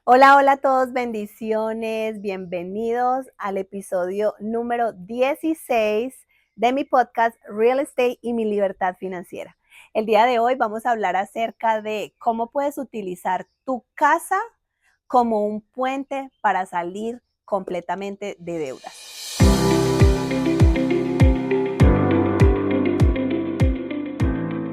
Hola, hola a todos, bendiciones, bienvenidos al episodio número 16 de mi podcast Real Estate y mi libertad financiera. El día de hoy vamos a hablar acerca de cómo puedes utilizar tu casa como un puente para salir completamente de deudas.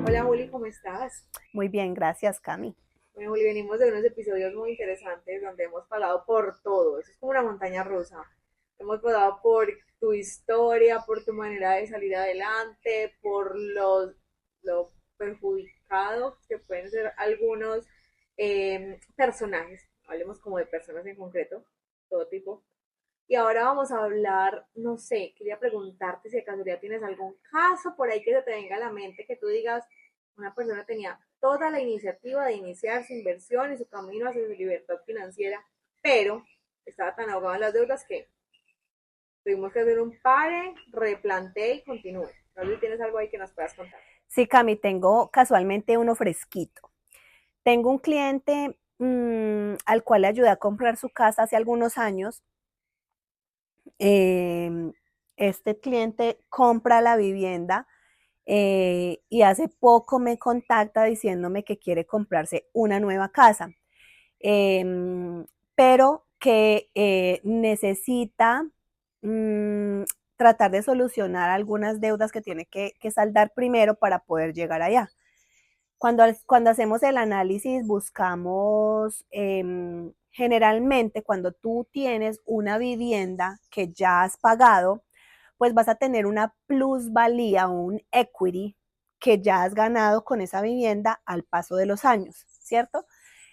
Hola Juli, ¿cómo estás? Muy bien, gracias, Cami. Bueno, Juli, venimos de unos episodios muy interesantes donde hemos pasado por todo. Eso es como una montaña rusa. Hemos pasado por tu historia, por tu manera de salir adelante, por lo perjudicados que pueden ser algunos personajes. Hablemos como de personas en concreto, todo tipo. Y ahora vamos a hablar, no sé, quería preguntarte si de casualidad tienes algún caso por ahí que se te venga a la mente que tú digas, una persona tenía toda la iniciativa de iniciar su inversión y su camino hacia su libertad financiera, pero estaba tan ahogado en las deudas que tuvimos que hacer un pare, replantee y continúe. No sé si tienes algo ahí que nos puedas contar. Sí, Cami, tengo casualmente uno fresquito. Tengo un cliente al cual le ayudé a comprar su casa hace algunos años. Eh, este cliente compra la vivienda y hace poco me contacta diciéndome que quiere comprarse una nueva casa, eh, pero que necesita mm, tratar de solucionar algunas deudas que tiene que saldar primero para poder llegar allá. Cuando hacemos el análisis, buscamos generalmente cuando tú tienes una vivienda que ya has pagado, pues vas a tener una plusvalía o un equity que ya has ganado con esa vivienda al paso de los años, ¿cierto?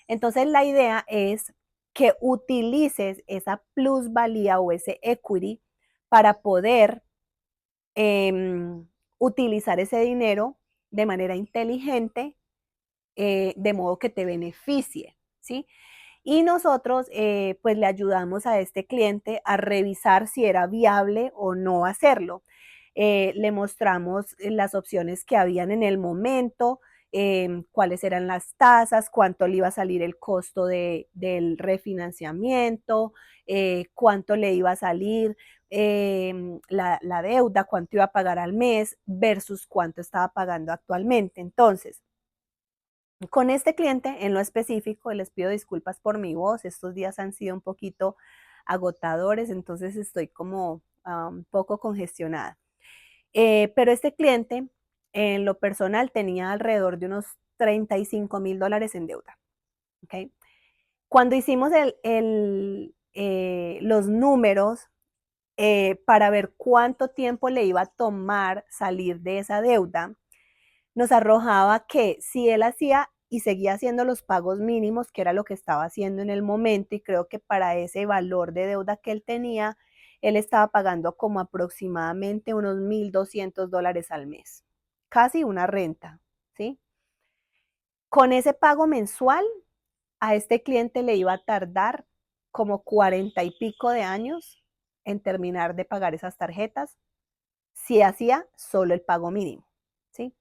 Entonces la idea es que utilices esa plusvalía o ese equity para poder eh, utilizar ese dinero de manera inteligente, de modo que te beneficie, ¿sí? Y nosotros pues le ayudamos a este cliente a revisar si era viable o no hacerlo. Le mostramos las opciones que habían en el momento, cuáles eran las tasas, cuánto le iba a salir el costo del refinanciamiento, cuánto le iba a salir la deuda, cuánto iba a pagar al mes versus cuánto estaba pagando actualmente. Entonces, con este cliente en lo específico, les pido disculpas por mi voz, estos días han sido un poquito agotadores, entonces estoy como un poco congestionada. Pero este cliente en lo personal tenía alrededor de unos $35,000 en deuda. ¿Okay? Cuando hicimos los números para ver cuánto tiempo le iba a tomar salir de esa deuda, nos arrojaba que si él hacía y seguía haciendo los pagos mínimos, que era lo que estaba haciendo en el momento, y creo que para ese valor de deuda que él tenía, él estaba pagando como aproximadamente unos $1,200 al mes, casi una renta, ¿sí? Con ese pago mensual, a este cliente le iba a tardar como 40 y pico de años en terminar de pagar esas tarjetas si hacía solo el pago mínimo, ¿sí?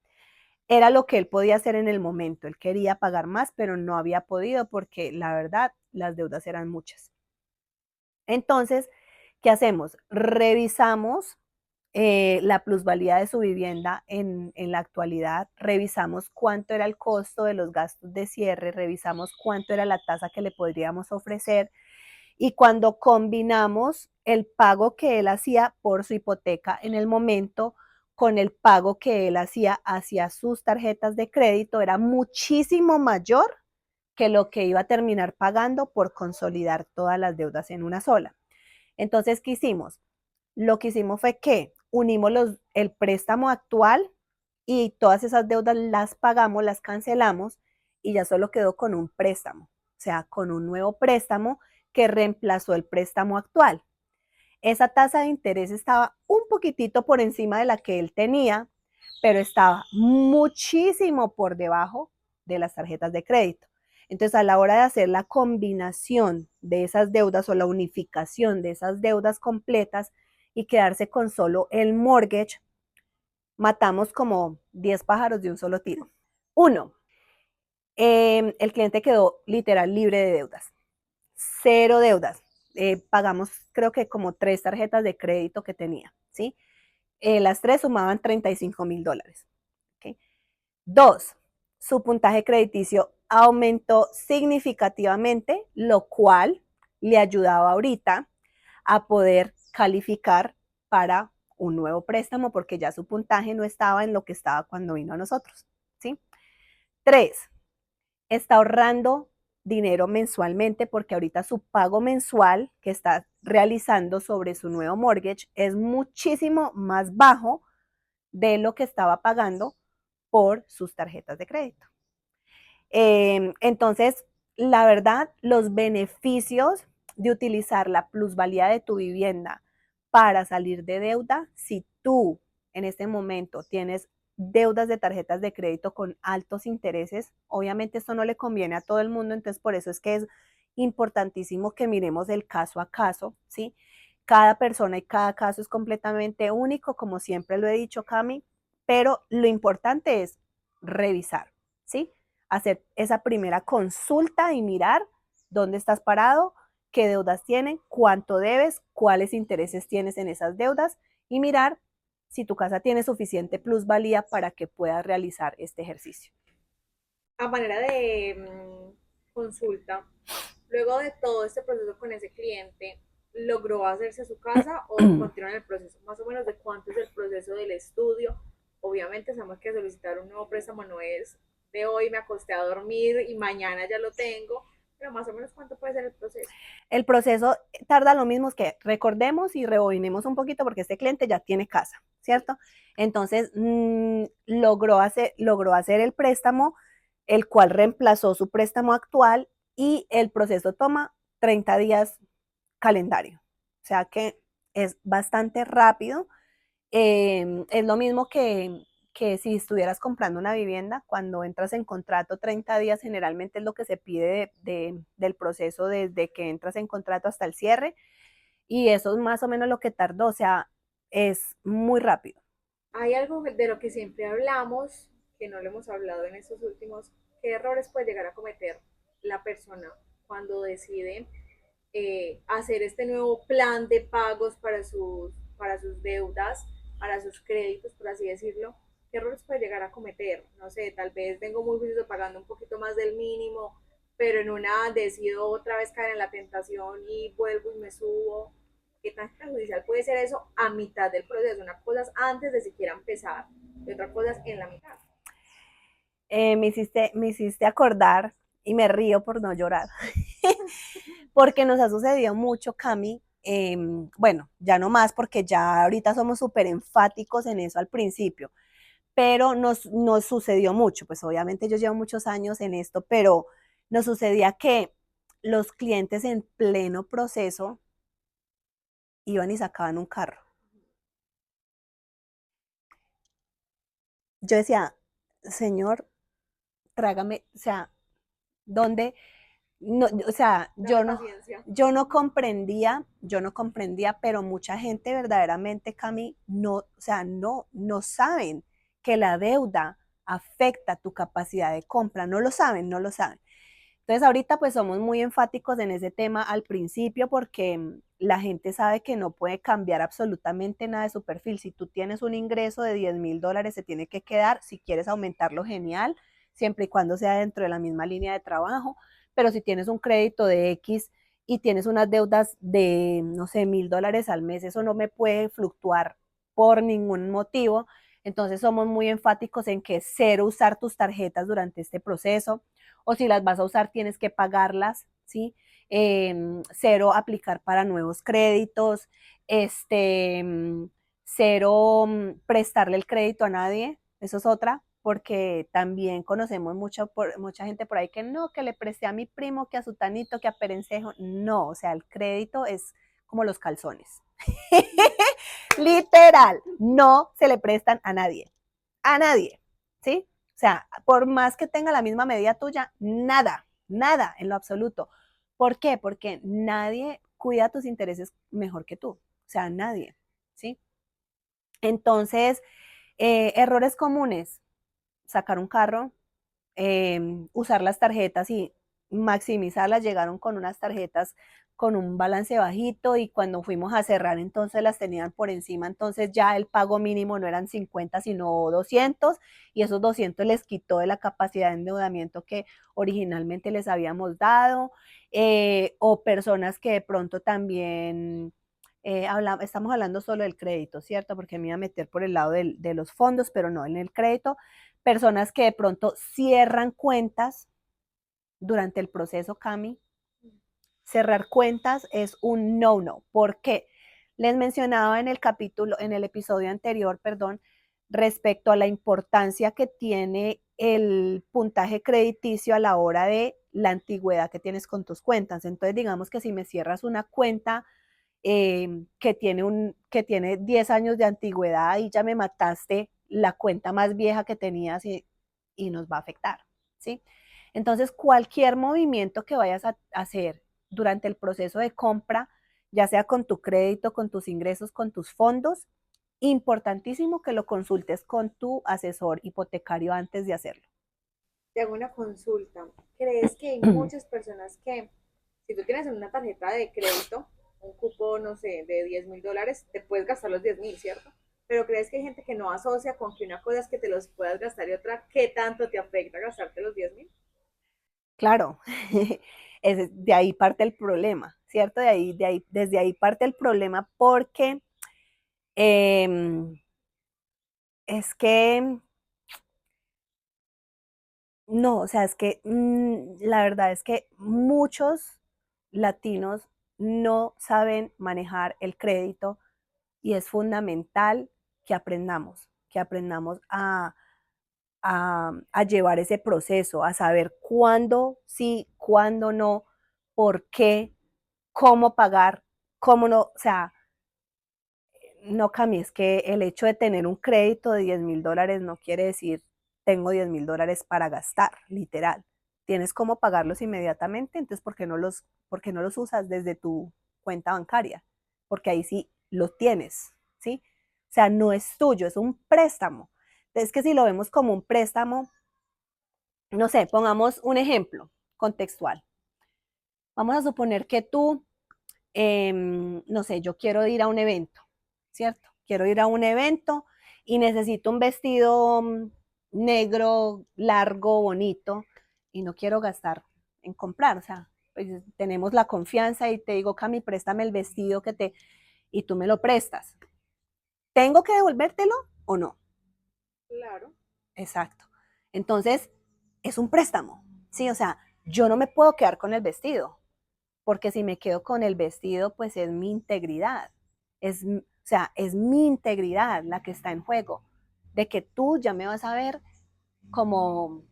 Era lo que él podía hacer en el momento. Él quería pagar más, pero no había podido porque la verdad las deudas eran muchas. Entonces, ¿qué hacemos? Revisamos la plusvalía de su vivienda en la actualidad, revisamos cuánto era el costo de los gastos de cierre, revisamos cuánto era la tasa que le podríamos ofrecer y cuando combinamos el pago que él hacía por su hipoteca en el momento con el pago que él hacía hacia sus tarjetas de crédito, era muchísimo mayor que lo que iba a terminar pagando por consolidar todas las deudas en una sola. Entonces, ¿qué hicimos? Lo que hicimos fue que unimos el préstamo actual y todas esas deudas las pagamos, las cancelamos y ya solo quedó con un préstamo, o sea, con un nuevo préstamo que reemplazó el préstamo actual. Esa tasa de interés estaba un poquitito por encima de la que él tenía, pero estaba muchísimo por debajo de las tarjetas de crédito. Entonces, a la hora de hacer la combinación de esas deudas o la unificación de esas deudas completas y quedarse con solo el mortgage, matamos como 10 pájaros de un solo tiro. Uno, el cliente quedó literal libre de deudas, cero deudas. Pagamos creo que como 3 tarjetas de crédito que tenía, ¿sí? Las 3 sumaban $35,000. ¿Okay? 2, su puntaje crediticio aumentó significativamente, lo cual le ayudaba ahorita a poder calificar para un nuevo préstamo porque ya su puntaje no estaba en lo que estaba cuando vino a nosotros, ¿sí? 3, está ahorrando dinero mensualmente porque ahorita su pago mensual que está realizando sobre su nuevo mortgage es muchísimo más bajo de lo que estaba pagando por sus tarjetas de crédito. Entonces, la verdad, los beneficios de utilizar la plusvalía de tu vivienda para salir de deuda, si tú en este momento tienes deudas de tarjetas de crédito con altos intereses, obviamente esto no le conviene a todo el mundo, entonces por eso es que es importantísimo que miremos el caso a caso, ¿sí? Cada persona y cada caso es completamente único, como siempre lo he dicho, Cami, pero lo importante es revisar, ¿sí? Hacer esa primera consulta y mirar dónde estás parado, qué deudas tienen, cuánto debes, cuáles intereses tienes en esas deudas y mirar si tu casa tiene suficiente plusvalía para que puedas realizar este ejercicio. A manera de consulta, luego de todo este proceso con ese cliente, ¿logró hacerse su casa o continúa en el proceso? Más o menos de cuánto es el proceso del estudio. Obviamente sabemos que solicitar un nuevo préstamo no es de hoy me acosté a dormir y mañana ya lo tengo, pero más o menos cuánto puede ser el proceso. El proceso tarda lo mismo que recordemos y rebobinemos un poquito porque este cliente ya tiene casa, ¿cierto? Entonces logró hacer el préstamo, el cual reemplazó su préstamo actual y el proceso toma 30 días calendario. O sea que es bastante rápido. Es lo mismo que si estuvieras comprando una vivienda, cuando entras en contrato 30 días generalmente es lo que se pide del proceso desde que entras en contrato hasta el cierre y eso es más o menos lo que tardó, o sea, es muy rápido. Hay algo de lo que siempre hablamos, que no lo hemos hablado en estos últimos, qué errores puede llegar a cometer la persona cuando decide hacer este nuevo plan de pagos para sus deudas, para sus créditos, por así decirlo. ¿Qué errores puede llegar a cometer? No sé, tal vez vengo muy juicioso pagando un poquito más del mínimo, pero en una decido otra vez caer en la tentación y vuelvo y me subo. ¿Qué tan perjudicial puede ser eso a mitad del proceso? Una cosa es antes de siquiera empezar y otra cosa es en la mitad. Me hiciste acordar y me río por no llorar, porque nos ha sucedido mucho, Cami. Bueno, ya no más porque ya ahorita somos súper enfáticos en eso al principio, pero nos sucedió mucho, pues obviamente yo llevo muchos años en esto, pero nos sucedía que los clientes en pleno proceso iban y sacaban un carro. Yo decía, señor, trágame, o sea, ¿dónde? No, o sea, Dame paciencia. yo no comprendía, pero mucha gente verdaderamente, Cami, no, o sea, no saben que la deuda afecta tu capacidad de compra, no lo saben, no lo saben. Entonces ahorita pues somos muy enfáticos en ese tema al principio porque la gente sabe que no puede cambiar absolutamente nada de su perfil. Si tú tienes un ingreso de $10,000, se tiene que quedar. Si quieres aumentarlo, genial, siempre y cuando sea dentro de la misma línea de trabajo. Pero si tienes un crédito de X y tienes unas deudas de, no sé, $1,000 al mes, eso no me puede fluctuar por ningún motivo. Entonces somos muy enfáticos en que cero usar tus tarjetas durante este proceso o si las vas a usar tienes que pagarlas, ¿sí? Cero aplicar para nuevos créditos, este, cero prestarle el crédito a nadie, eso es otra, porque también conocemos mucha gente por ahí que no, que le presté a mi primo, que a su tanito, que a Perencejo, no, o sea, el crédito es como los calzones. Literal, no se le prestan a nadie, ¿sí? O sea, por más que tenga la misma medida tuya, nada, nada en lo absoluto. ¿Por qué? Porque nadie cuida tus intereses mejor que tú. O sea, nadie, ¿sí? Entonces, errores comunes, sacar un carro, usar las tarjetas y maximizarlas, llegaron con unas tarjetas con un balance bajito y cuando fuimos a cerrar entonces las tenían por encima, entonces ya el pago mínimo no eran 50 sino 200 y esos 200 les quitó de la capacidad de endeudamiento que originalmente les habíamos dado, o personas que de pronto también, estamos hablando solo del crédito, ¿cierto? Porque me iba a meter por el lado de los fondos, pero no en el crédito, personas que de pronto cierran cuentas durante el proceso, Cami. Cerrar cuentas es un no-no. ¿Por qué? Les mencionaba en el capítulo, en el episodio anterior, perdón, respecto a la importancia que tiene el puntaje crediticio a la hora de la antigüedad que tienes con tus cuentas. Entonces, digamos que si me cierras una cuenta que tiene 10 años de antigüedad y ya me mataste la cuenta más vieja que tenías y nos va a afectar, ¿sí? Entonces, cualquier movimiento que vayas a hacer durante el proceso de compra, ya sea con tu crédito, con tus ingresos, con tus fondos, importantísimo que lo consultes con tu asesor hipotecario antes de hacerlo. Te hago una consulta. ¿Crees que hay muchas personas que, si tú tienes una tarjeta de crédito, un cupo, no sé, de $10,000, te puedes gastar los 10,000, ¿cierto? Pero ¿crees que hay gente que no asocia con que una cosa es que te los puedas gastar y otra, qué tanto te afecta gastarte los 10,000? Claro, de ahí parte el problema, ¿cierto? Desde ahí parte el problema porque eh, es que, no, o sea, es que la verdad es que muchos latinos no saben manejar el crédito y es fundamental que aprendamos a llevar ese proceso, a saber cuándo sí, cuándo no, por qué, cómo pagar, cómo no, o sea, no, Cami, es que el hecho de tener un crédito de $10,000 no quiere decir tengo $10,000 para gastar, literal. Tienes cómo pagarlos inmediatamente, entonces por qué no los usas desde tu cuenta bancaria? Porque ahí sí los tienes, ¿sí? O sea, no es tuyo, es un préstamo. Entonces, que si lo vemos como un préstamo, no sé, pongamos un ejemplo contextual. Vamos a suponer que tú, no sé, yo quiero ir a un evento, ¿cierto? Quiero ir a un evento y necesito un vestido negro, largo, bonito y no quiero gastar en comprar, o sea, pues tenemos la confianza y te digo, Cami, préstame el vestido y tú me lo prestas. ¿Tengo que devolvértelo o no? Claro. Exacto. Entonces, es un préstamo, ¿sí? O sea, yo no me puedo quedar con el vestido, porque si me quedo con el vestido, pues es mi integridad. O sea, es mi integridad la que está en juego, de que tú ya me vas a ver como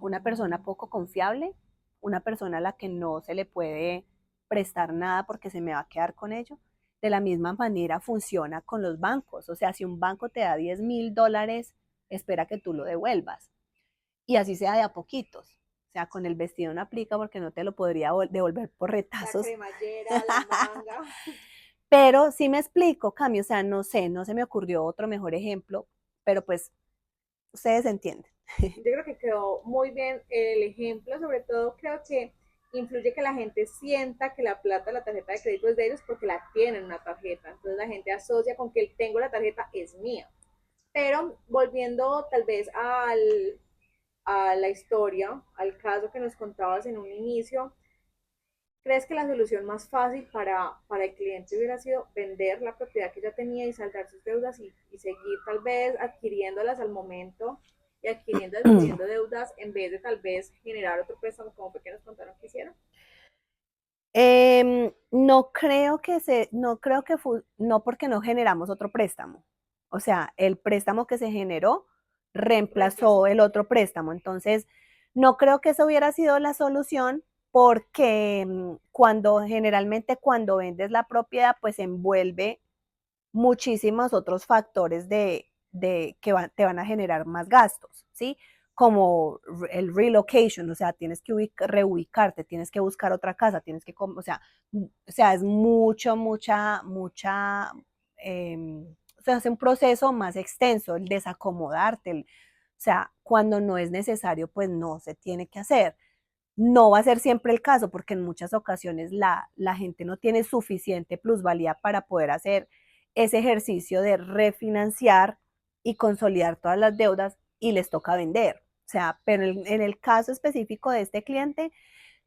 una persona poco confiable, una persona a la que no se le puede prestar nada porque se me va a quedar con ello. De la misma manera funciona con los bancos. O sea, si un banco te da $10,000, espera que tú lo devuelvas. Y así sea de a poquitos. O sea, con el vestido no aplica porque no te lo podría devolver por La retazos. cremallera, la manga. Pero sí me explico, Cami, o sea, no sé, no se me ocurrió otro mejor ejemplo, pero pues ustedes entienden. Yo creo que quedó muy bien el ejemplo, sobre todo creo que influye que la gente sienta que la plata de la tarjeta de crédito es de ellos porque la tienen en una tarjeta. Entonces la gente asocia con que el tengo la tarjeta es mía. Pero volviendo tal vez a la historia, al caso que nos contabas en un inicio, ¿crees que la solución más fácil para el cliente hubiera sido vender la propiedad que ya tenía y saldar sus deudas y seguir tal vez adquiriéndolas al momento y adquiriendo deudas en vez de tal vez generar otro préstamo como fue que nos contaron que hicieron? No creo que no porque no generamos otro préstamo. O sea, el préstamo que se generó reemplazó Reemplazó. el otro préstamo. Entonces, no creo que eso hubiera sido la solución porque generalmente cuando vendes la propiedad, pues envuelve muchísimos otros factores te van a generar más gastos, ¿sí? Como el relocation, o sea, tienes que reubicarte, tienes que buscar otra casa, o sea, es o sea, es un proceso más extenso, el desacomodarte, o sea, cuando no es necesario, pues no se tiene que hacer. No va a ser siempre el caso porque en muchas ocasiones la gente no tiene suficiente plusvalía para poder hacer ese ejercicio de refinanciar y consolidar todas las deudas y les toca vender. O sea, pero en el caso específico de este cliente,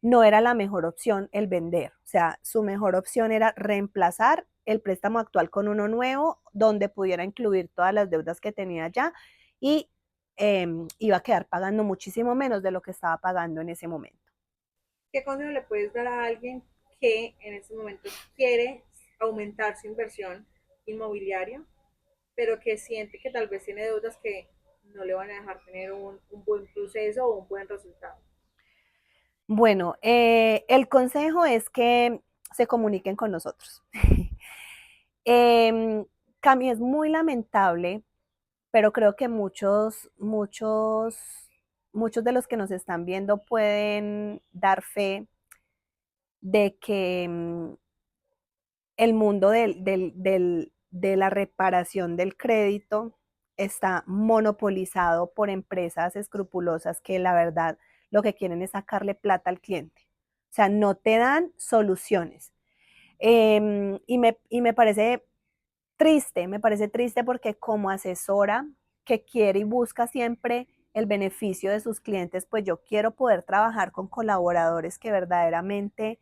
no era la mejor opción el vender. O sea, su mejor opción era reemplazar el préstamo actual con uno nuevo donde pudiera incluir todas las deudas que tenía ya y iba a quedar pagando muchísimo menos de lo que estaba pagando en ese momento. ¿Qué consejo le puedes dar a alguien que en este momento quiere aumentar su inversión inmobiliaria, pero que siente que tal vez tiene deudas que no le van a dejar tener un buen proceso o un buen resultado? Bueno, el consejo es que se comuniquen con nosotros. eh, Cami, es muy lamentable, pero creo que muchos de los que nos están viendo pueden dar fe de que el mundo de la reparación del crédito está monopolizado por empresas escrupulosas que la verdad lo que quieren es sacarle plata al cliente. O sea, no te dan soluciones. Y me me parece triste porque como asesora que quiere y busca siempre el beneficio de sus clientes, pues yo quiero poder trabajar con colaboradores que verdaderamente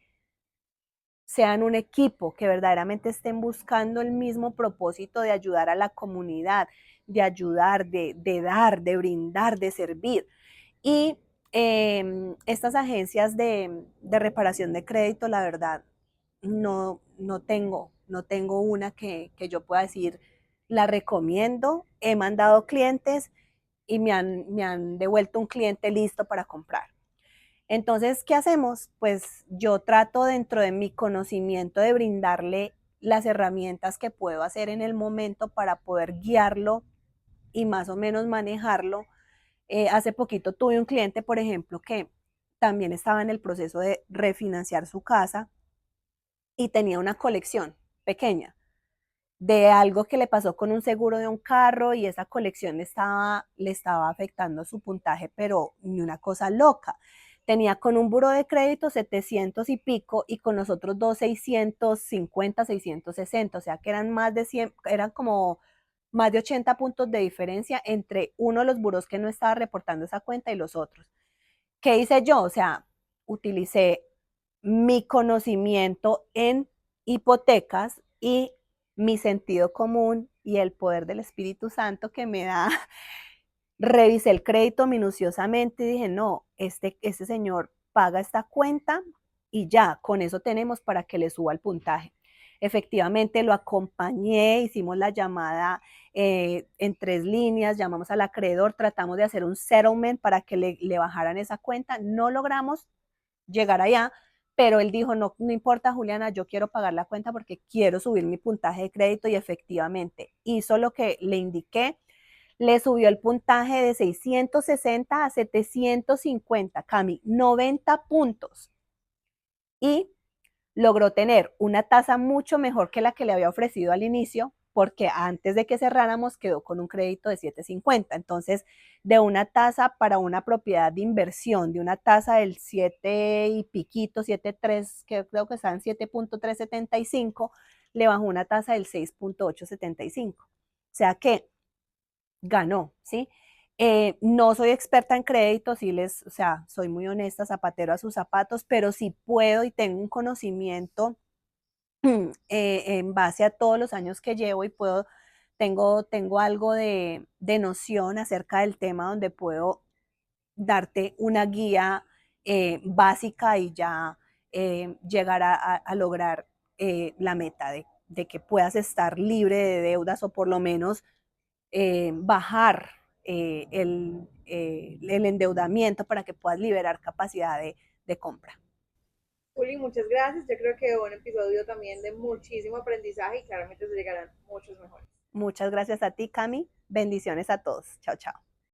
sean un equipo, que verdaderamente estén buscando el mismo propósito de ayudar a la comunidad, de ayudar, dar, de brindar, de servir. Y estas agencias de reparación de crédito, la verdad, no tengo una que yo pueda decir, la recomiendo, he mandado clientes y me han devuelto un cliente listo para comprar. Entonces, ¿qué hacemos? Pues yo trato dentro de mi conocimiento de brindarle las herramientas que puedo hacer en el momento para poder guiarlo y más o menos manejarlo. Hace poquito tuve un cliente, por ejemplo, que también estaba en el proceso de refinanciar su casa y tenía una colección pequeña de algo que le pasó con un seguro de un carro y esa colección le estaba afectando su puntaje, pero ni una cosa loca. Tenía con un buro de crédito 700 y pico y con nosotros dos 650, 660, o sea que eran más de 100, eran como más de 80 puntos de diferencia entre uno de los buros que no estaba reportando esa cuenta y los otros. ¿Qué hice yo? O sea, utilicé mi conocimiento en hipotecas y mi sentido común y el poder del Espíritu Santo que me da, revisé el crédito minuciosamente y dije, no, este señor paga esta cuenta y ya, con eso tenemos para que le suba el puntaje. Efectivamente, lo acompañé, hicimos la llamada en 3 líneas, llamamos al acreedor, tratamos de hacer un settlement para que le bajaran esa cuenta. No logramos llegar allá, pero él dijo, no, no importa, Juliana, yo quiero pagar la cuenta porque quiero subir mi puntaje de crédito y efectivamente hizo lo que le indiqué, le subió el puntaje de 660 a 750, Cami, 90 puntos y logró tener una tasa mucho mejor que la que le había ofrecido al inicio, porque antes de que cerráramos quedó con un crédito de 750. Entonces, de una tasa para una propiedad de inversión, de una tasa del 7 y piquito, 7.3, que creo que está en 7.375, le bajó una tasa del 6.875. O sea que ganó, ¿sí? No soy experta en crédito, sí o sea, soy muy honesta, zapatero a sus zapatos, pero sí puedo y tengo un conocimiento en base a todos los años que llevo y tengo algo de noción acerca del tema donde puedo darte una guía básica y ya llegar a lograr la meta de que puedas estar libre de deudas o por lo menos bajar el endeudamiento para que puedas liberar capacidad de compra. Juli, muchas gracias. Yo creo que fue un episodio también de muchísimo aprendizaje y claramente se llegarán muchos mejores. Muchas gracias a ti, Cami. Bendiciones a todos. Chao, chao.